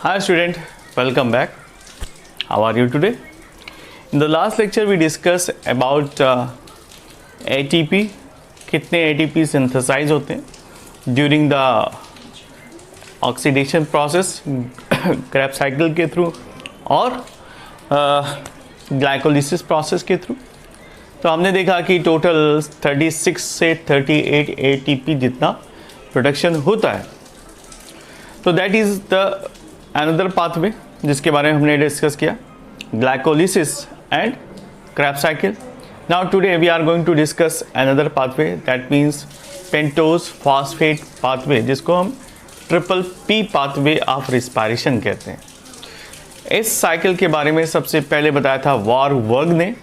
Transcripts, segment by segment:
Hi student, welcome back. How are you today? In the last lecture we discussed about ATP, कितने ATP synthesize होते हैं during the oxidation process Krebs cycle के through और glycolysis process के through. तो हमने देखा कि टोटल 36 से 38 ATP जितना प्रोडक्शन होता है. तो that is the another pathway जिसके बारे में हमने डिस्कस किया, glycolysis and Krebs cycle. Now today we are going to discuss another pathway, that means pentose phosphate pathway, जिसको हम triple P pathway of respiration कहते हैं. इस साइकिल के बारे में सबसे पहले बताया था वारबर्ग ने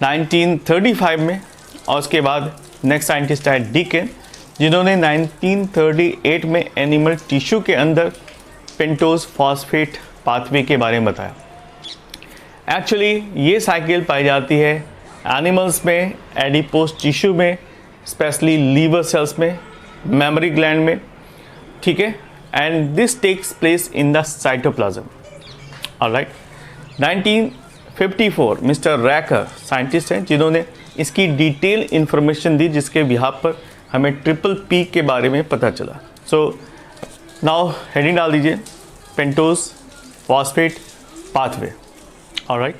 1935 में, और उसके बाद नेक्स्ट साइंटिस्ट है डीकेन, जिन्होंने 1938 में एनिमल टिश्यू के अंदर पेंटोज फॉस्फेट पाथवे के बारे में बताया. एक्चुअली ये साइकिल पाई जाती है एनिमल्स में, एडिपोज टिश्यू में, स्पेशली लीवर सेल्स में, मेमोरी ग्लैंड में, ठीक है. And this takes place in the cytoplasm. Alright, 1954 mister Racker scientist हैं जिन्होंने इसकी डिटेल इंफॉर्मेशन दी, जिसके बिहाफ पर हमें ट्रिपल पी के बारे में पता चला. सो नाउ हेडिंग डाल दीजिए, pentose phosphate pathway. Alright,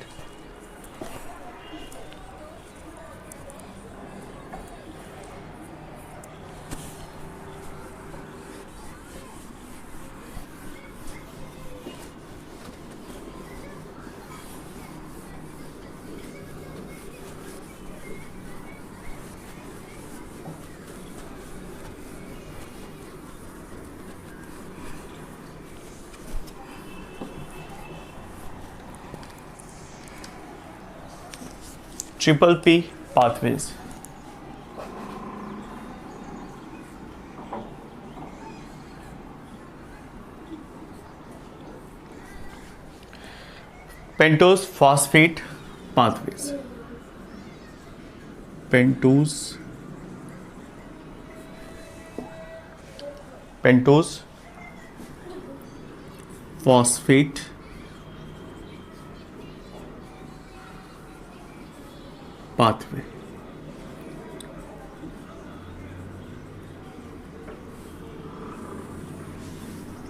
triple P pathways. Pentose phosphate pathways. Pentose phosphate pathway.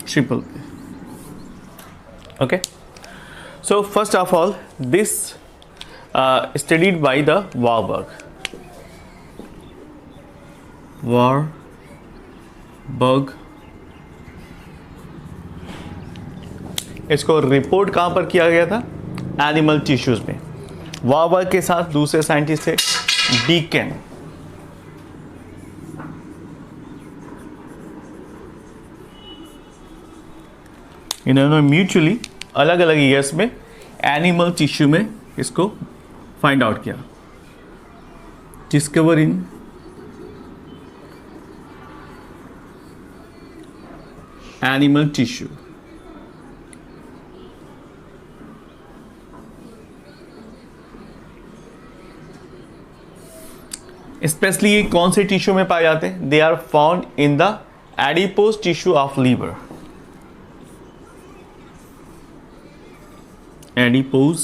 Triple P. Okay, so first of all this studied by the Warburg. इसको रिपोर्ट कहाँ पर किया गया था? एनिमल टिश्यूज में. Warburg के साथ दूसरे साइंटिस्ट थे डीकेन. इन्होंने म्यूचुअली अलग अलग ईयर्स में एनिमल टिश्यू में इसको फाइंड आउट किया. Discover in animal tissue. Specially ये कौन से टिश्यू में पाए जाते हैं? They are found in the adipose tissue of liver. Adipose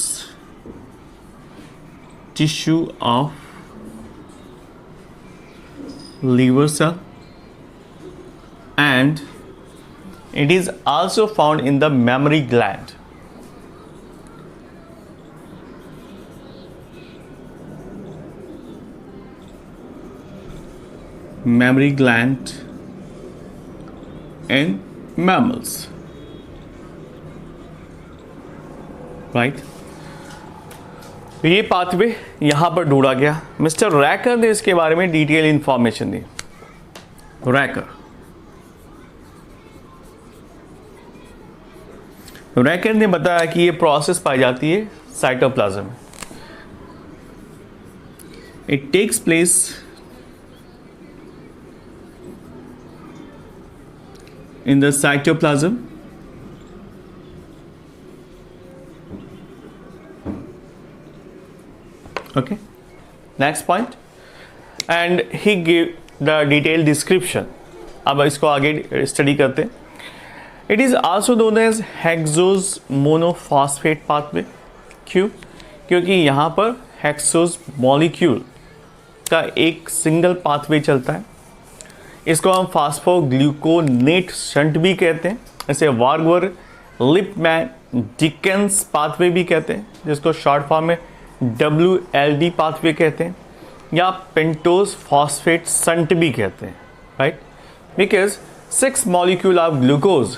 tissue of liver cell, and it is also found in the mammary gland. Mammary gland in mammals, right? तो ये pathway यहाँ पर ढूंढा गया. मिस्टर रैकर ने इसके बारे में डिटेल इंफॉर्मेशन दी. रैकर ने बताया कि ये प्रोसेस पाई जाती है साइटोप्लाज्म में. It takes place in the cytoplasm. Okay, next point, and he gave the detailed description. अब इसको आगे स्टडी करते हैं. It is also known as hexose monophosphate pathway. क्यों? क्योंकि यहाँ पर हेक्सोज मॉलिक्यूल का एक सिंगल पाथवे चलता है। इसको हम फास्फोग्लूकोनेट शंट भी कहते हैं, इसे वार्गवर लिपमैन डिकेंस पाथवे भी कहते हैं, जिसको शॉर्ट फॉर्म में WLD पाथवे कहते हैं, या पेंटोज फॉस्फेट शंट भी कहते हैं, right? Because 6 molecule of glucose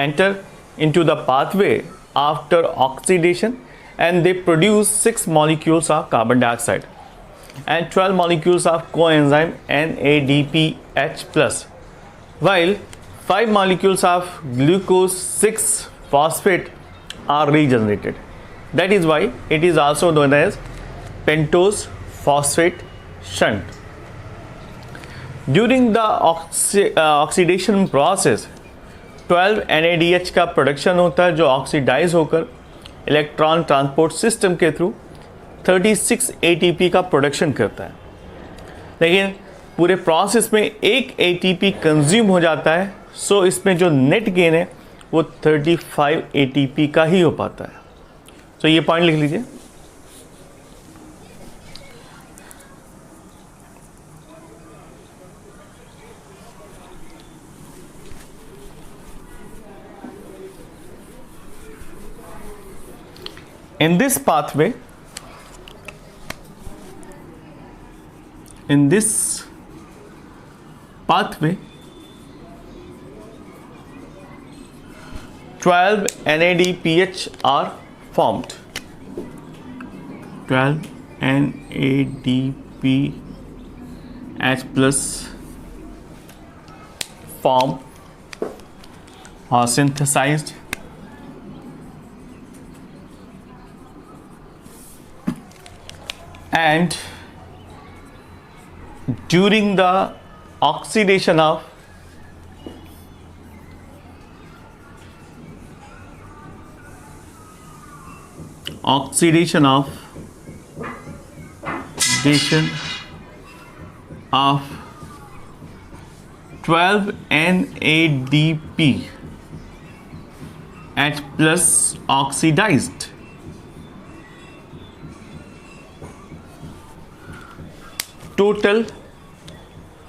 enter into the pathway after oxidation and they produce 6 molecules of carbon dioxide and 12 molecules of coenzyme NADPH plus, while 5 molecules of glucose 6 phosphate are regenerated. That is why it is also known as pentose phosphate shunt. During the oxidation process 12 NADH का production होता है, जो oxidise होकर electron transport system के through 36 ATP का production करता है। लेकिन पूरे प्रोसेस में एक ATP कंज्यूम हो जाता है, सो इसमें जो नेट गेन है वो 35 ATP का ही हो पाता है। तो ये पॉइंट लिख लीजिए। In this pathway, 12 NADPH are formed. 12 NADPH plus form or synthesized. And during the oxidation of oxidation of 12 NADPH plus oxidized, total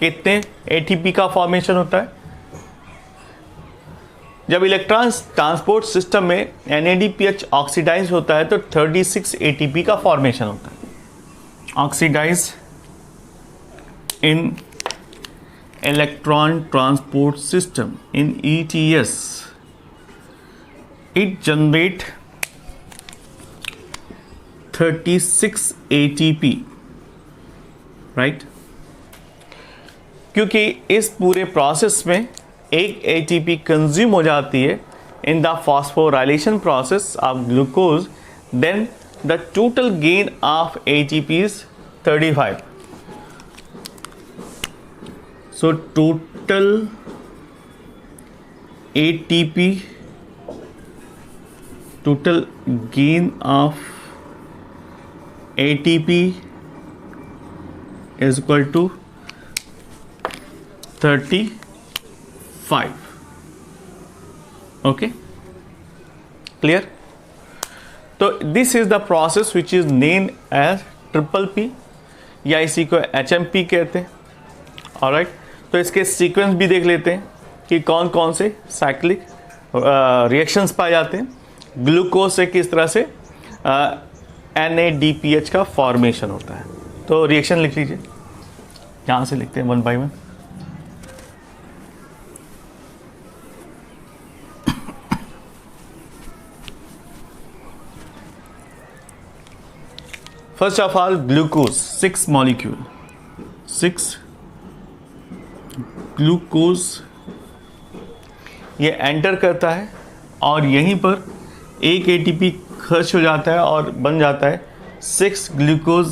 कितने ATP का फॉर्मेशन होता है? जब इलेक्ट्रॉन ट्रांसपोर्ट सिस्टम में NADPH ऑक्सीडाइज होता है तो 36 ATP का फॉर्मेशन होता है। Oxidise in electron transport system in ETS, it generate 36 ATP, right? क्योंकि इस पूरे प्रोसेस में एक ATP कंज्यूम हो जाती है in the phosphorylation process of glucose, then the total gain of ATP is 35. So total ATP, total gain of ATP is equal to 35. Okay, clear? तो this is the process which is named as triple P, या इसी को HMP कहते हैं। Alright, तो इसके sequence भी देख लेते हैं कि कौन कौन से साइक्लिक रिएक्शंस पाए जाते हैं। ग्लूकोज से किस तरह से NADPH का फॉर्मेशन होता है। तो रिएक्शन लिख लीजिए, यहाँ से लिखते हैं one by one. First of all glucose 6 molecule, 6 glucose ये एंटर करता है और यहीं पर एक ATP खर्च हो जाता है और बन जाता है 6 glucose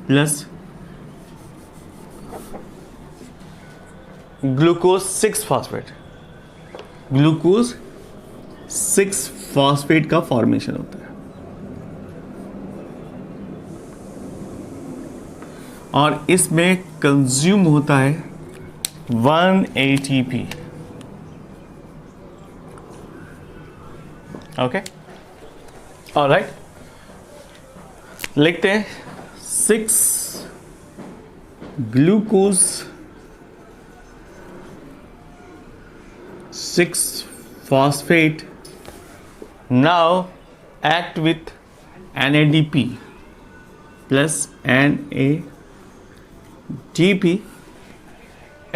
plus glucose 6 phosphate, glucose 6 phosphate का फॉर्मेशन होता है। और इसमें कंज्यूम होता है 1 ATP। ओके, ऑलराइट, लिखते हैं 6 glucose 6 phosphate now act with NADP plus NADP,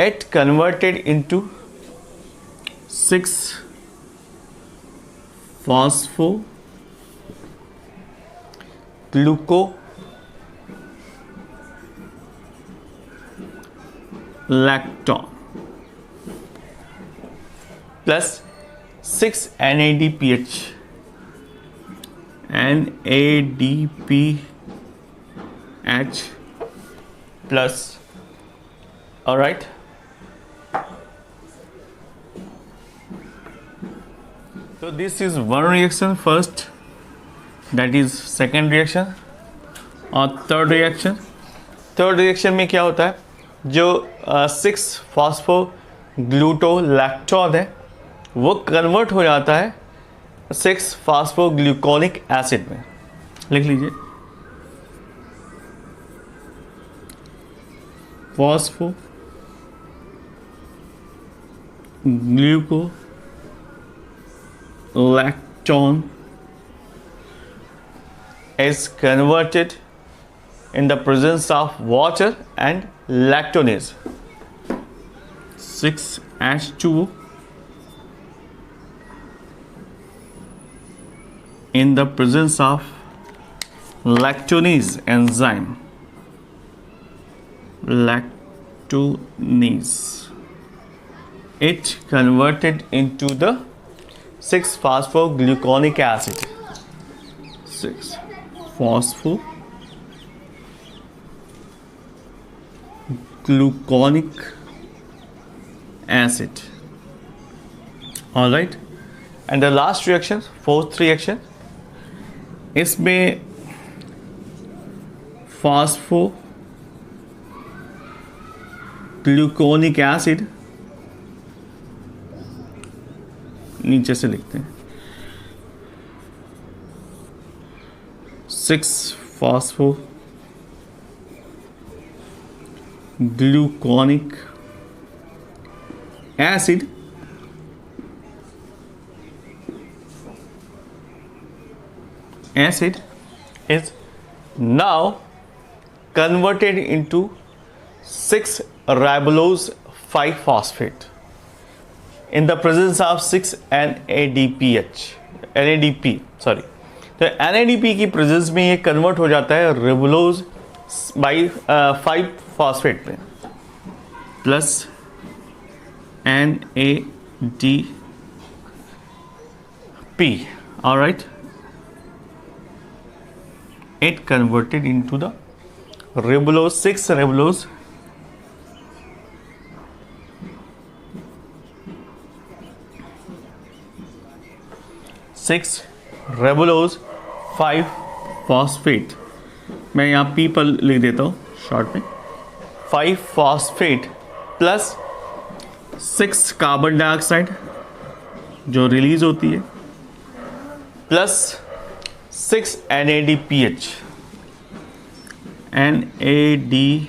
it converted into 6 phosphoglucolactone plus 6 NADPH, NADPH plus, all right, so this is one reaction first, that is second reaction। और third reaction में क्या होता है, जो 6 फॉस्फोग्लूटोलैक्टोन है वो कन्वर्ट हो जाता है 6 फॉस्फोग्लूकोनिक एसिड में। लिख लीजिए, फॉस्फोग्लूकोलैक्टोन is converted in the presence of water and lactonase, 6H2O in the presence of lactonase enzyme, lactonase, it converted into the 6 phosphogluconic acid, 6 phosphogluconic acid, all right। and the last reaction, fourth reaction, इसमें phosphogluconic acid, नीचे से लिखते हैं 6 phosphogluconic acid is now converted into 6 ribulose 5 phosphate in the presence of 6 NADP, sorry। तो NADP की presence में ये convert हो जाता है रिबुलोज बाई 5 फॉस्फेट में, plus NADP, alright, it converted into the ribulose, 6 ribulose 6 ribulose 5 phosphate, मैं यहाँ P पर लिख देता हूँ शॉर्ट में, 5 phosphate प्लस 6 कार्बन डाइऑक्साइड जो रिलीज होती है, plus 6 NADPH, NADPH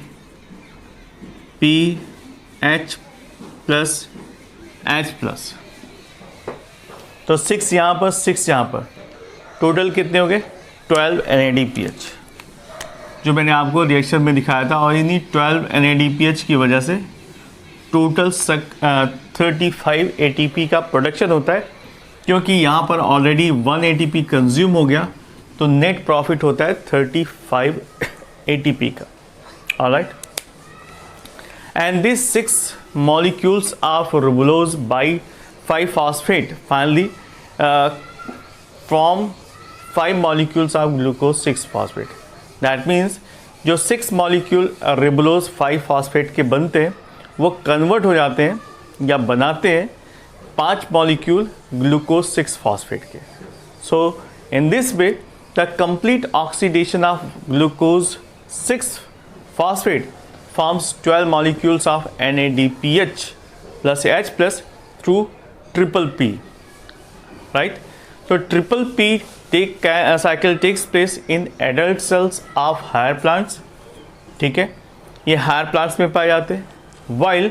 plus H plus, तो 6 यहाँ पर 6 यहाँ पर, टोटल कितने हो गए 12 NADPH जो मैंने आपको रिएक्शन में दिखाया था। और इन्हीं 12 NADPH की वजह से टोटल 35 ATP का प्रोडक्शन होता है, क्योंकि यहाँ पर ऑलरेडी 1 ATP कंज्यूम हो गया, तो नेट प्रॉफिट होता है 35 ATP का, alright. And this 6 molecules of ribulose by 5 phosphate finally from 5 molecules of glucose 6 phosphate, that means जो 6 मॉलिक्यूल ribulose 5 phosphate के बनते हैं वो कन्वर्ट हो जाते हैं या बनाते हैं 5 मॉलिक्यूल ग्लूकोज 6 phosphate के। So in this way the complete oxidation of glucose 6 phosphate forms 12 molecules of NADPH plus H plus through triple P, right? So triple P cycle takes place in adult cells of higher plants, ठीक है, ये higher plants में पाए जाते हैं, while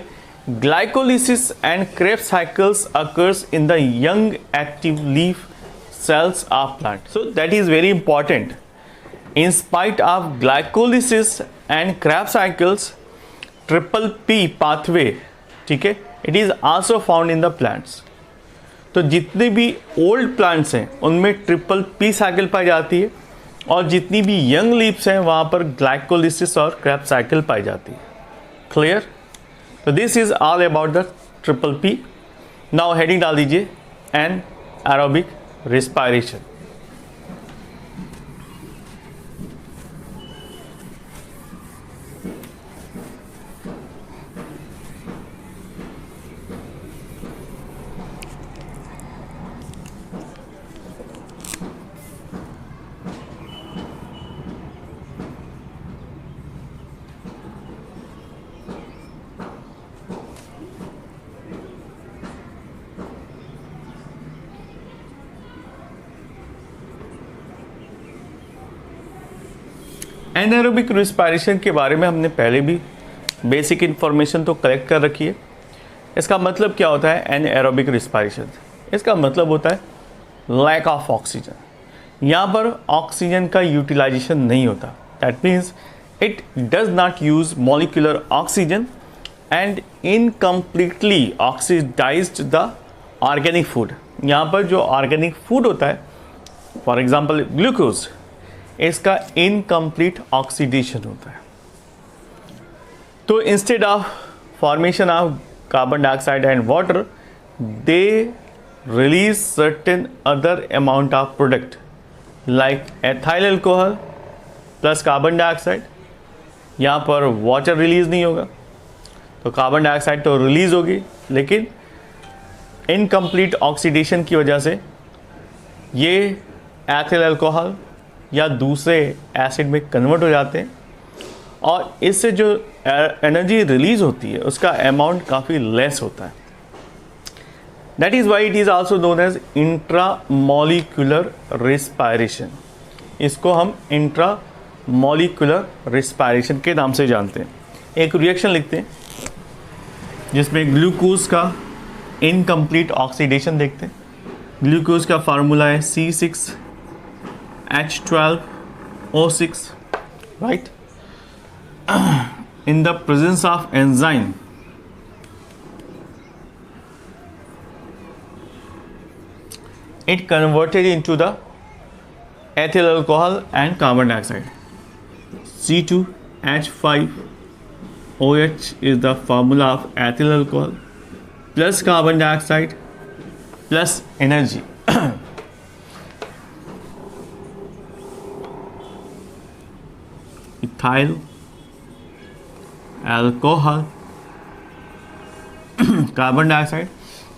glycolysis and Krebs cycles occurs in the young active leaf cells of plant. So that is very important. In spite of glycolysis and Krebs cycles, triple P pathway, ठीक है, it is also found in the plants. तो जितने भी old plants हैं उनमें triple P cycle पाई जाती है, और जितनी भी यंग लीव्स हैं वहाँ पर ग्लाइकोलिसिस और क्रेब्स साइकिल पाई जाती है. क्लियर? तो this is all about the triple P. Now heading डाल दीजिए anaerobic respiration. Anaerobic respiration के बारे में हमने पहले भी बेसिक इन्फॉर्मेशन तो कलेक्ट कर रखी है. इसका मतलब क्या होता है एनारोबिक रिस्पायरेशन? इसका मतलब होता है लैक ऑफ ऑक्सीजन. यहाँ पर ऑक्सीजन का यूटिलाइजेशन नहीं होता. That means it does not use molecular oxygen and incompletely oxidised the organic food. यहाँ पर जो ऑर्गेनिक फूड होता है, फॉर एग्जाम्पल ग्लूकोज, इसका इनकम्प्लीट ऑक्सीडेशन होता है. तो instead of formation of carbon dioxide and water, they release certain other amount of product like ethyl alcohol plus carbon dioxide. यहाँ पर वाटर रिलीज नहीं होगा, तो कार्बन डाइऑक्साइड तो रिलीज होगी, लेकिन इनकम्प्लीट ऑक्सीडेशन की वजह से ये एथिल अल्कोहल या दूसरे एसिड में कन्वर्ट हो जाते हैं, और इससे जो एनर्जी रिलीज होती है उसका अमाउंट काफ़ी लेस होता है. That is why it is also known as intramolecular respiration. इसको हम इंट्रामॉलिक्यूलर रिस्पायरेशन के नाम से जानते हैं. एक रिएक्शन लिखते हैं जिसमें ग्लूकोज का इनकम्प्लीट ऑक्सीडेशन देखते हैं. ग्लूकोज का फार्मूला है C6H12O6, right? In the presence of enzyme, it converted into the ethyl alcohol and carbon dioxide. C2H5OH is the formula of ethyl alcohol plus carbon dioxide plus energy. Ethyl alcohol carbon dioxide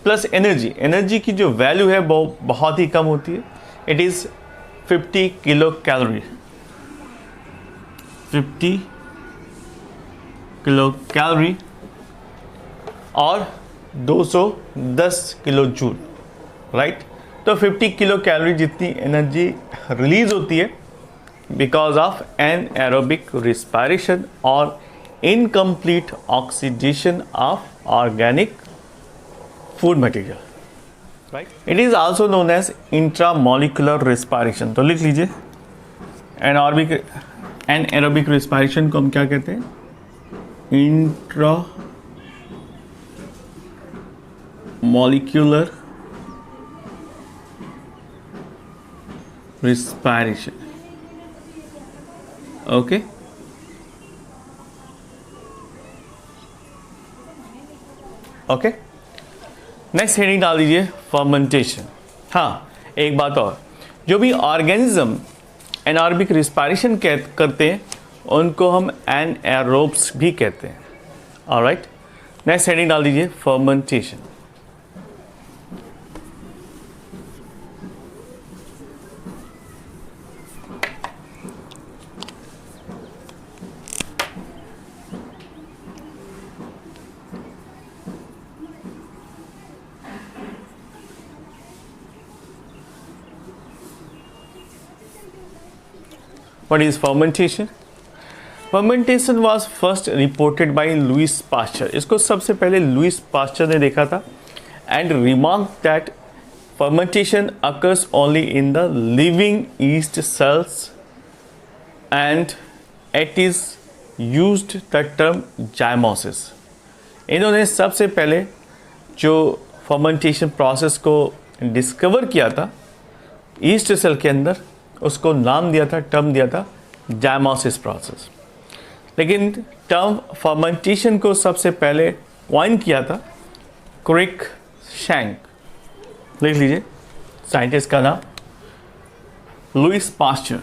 plus energy. Energy की जो value है वो बहुत ही कम होती है. It is 50 kilo calorie. 50 kilo calorie और 210 kilo joule, right? तो 50 kilo calorie जितनी एनर्जी रिलीज होती है because of anaerobic respiration or incomplete oxidation of organic food material, right? It is also known as intramolecular respiration. तो लिख लीजिए anaerobic respiration को हम क्या कहते हैं? intramolecular respiration. Okay okay. Next heading डाल दीजिए फर्मेंटेशन. हाँ, एक बात और, जो भी ऑर्गेनिज्म एनारोबिक रिस्पायरेशन करते हैं उनको हम एनएरोब्स भी कहते हैं. ऑलराइट, नेक्स्ट हेडिंग डाल दीजिए fermentation. What is fermentation? Fermentation was first reported by Louis Pasteur. इसको सबसे पहले लुइस पास्चर ने देखा था and remarked that fermentation occurs only in the living yeast cells and it is used the term zymosis. इन्होंने सबसे पहले जो फर्मेंटेशन प्रोसेस को डिस्कवर किया था ईस्ट सेल के अंदर, उसको नाम दिया था, टर्म दिया था जाइमोसिस प्रोसेस। लेकिन टर्म फर्मेंटेशन को सबसे पहले कॉइन किया था क्रिक शैंक। लिख लीजिए साइंटिस्ट का नाम Louis Pasteur,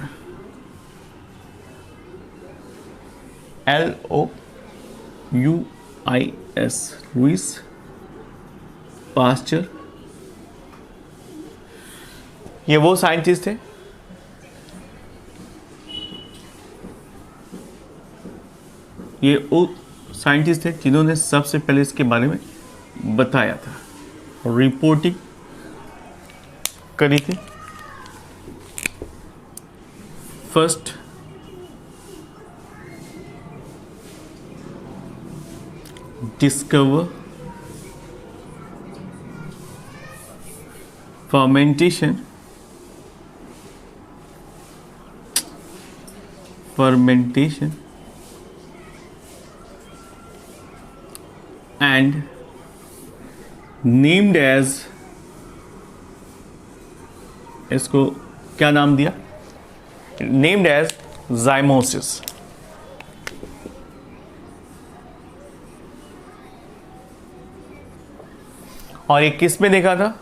LOUIS, Louis Pasteur. ये वो साइंटिस्ट थे जिन्होंने सबसे पहले इसके बारे में बताया था, रिपोर्टिंग करी थी। First discover fermentation and named as, इसको क्या नाम दिया, named as zymosis। और ये किस में देखा था,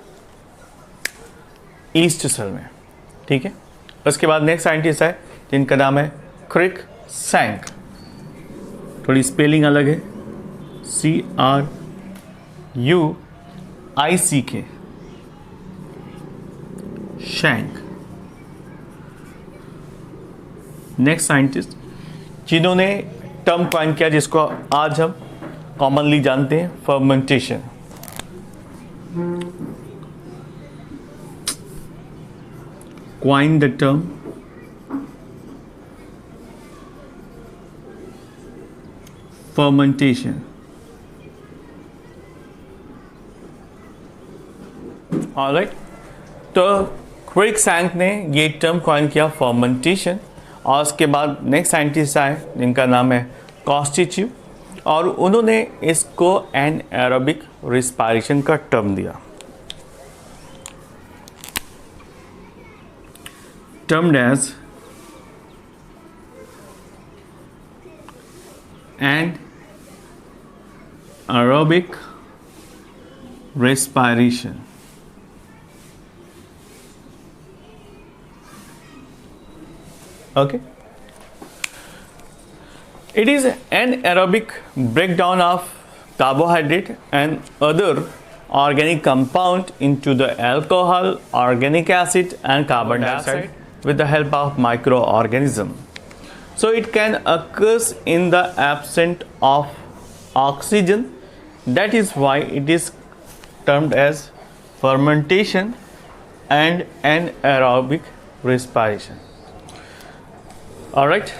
ईस्ट सेल में। ठीक है, उसके बाद नेक्स्ट साइंटिस्ट है जिनका नाम है क्रिक शैंक। थोड़ी स्पेलिंग अलग है, CRUICK, शैंक। नेक्स्ट साइंटिस्ट जिन्होंने टर्म कॉइन किया जिसको आज हम कॉमनली जानते हैं fermentation, coined the term fermentation। Alright, तो क्रिक शैंक ने ये टर्म कॉइन किया फर्मेंटेशन। और उसके बाद नेक्स्ट साइंटिस्ट आए जिनका नाम है कॉस्टिच्यू, और उन्होंने इसको एनाएरोबिक रिस्पायरेशन का टर्म दिया, termed as anaerobic respiration। Okay, it is an aerobic breakdown of carbohydrate and other organic compound into the alcohol, organic acid and carbon dioxide with the help of microorganism. So it can occur in the absence of oxygen. That is why it is termed as fermentation and anaerobic respiration. All right.